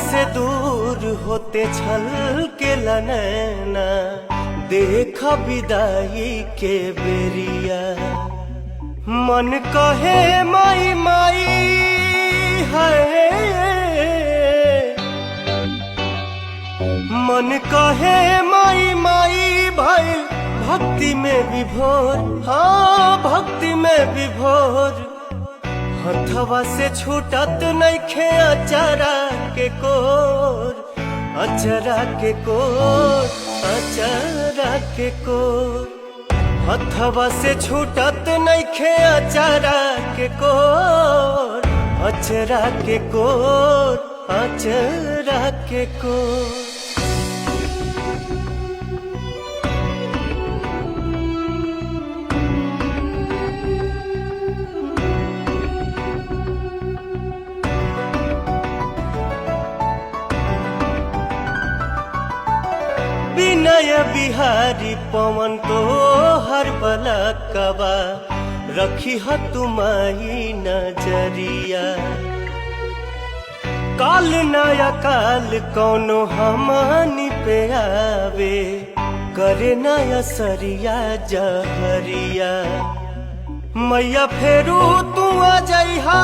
से दूर होते छल के नैना, देखा विदाई के बेरिया। मन कहे माई माई है, मन कहे माई माई भाई भक्ति में विभोर, हाँ भक्ति में विभोर। हथवा से छूटत नइखे अचरा के कोर, अचरा के कोर, अचरा के कोर। हथवा से छूटत नइखे अचरा के कोर, अचरा के कोर, अचरा के कोर। विनय बिहारी पवन तो हर बलकवा, रखी ह तुम्हारी नजरिया। काल नया काल कौनो हमनी पे आवे, करे नया सरिया जहरिया। मैया फेरू तू आ जाइहा।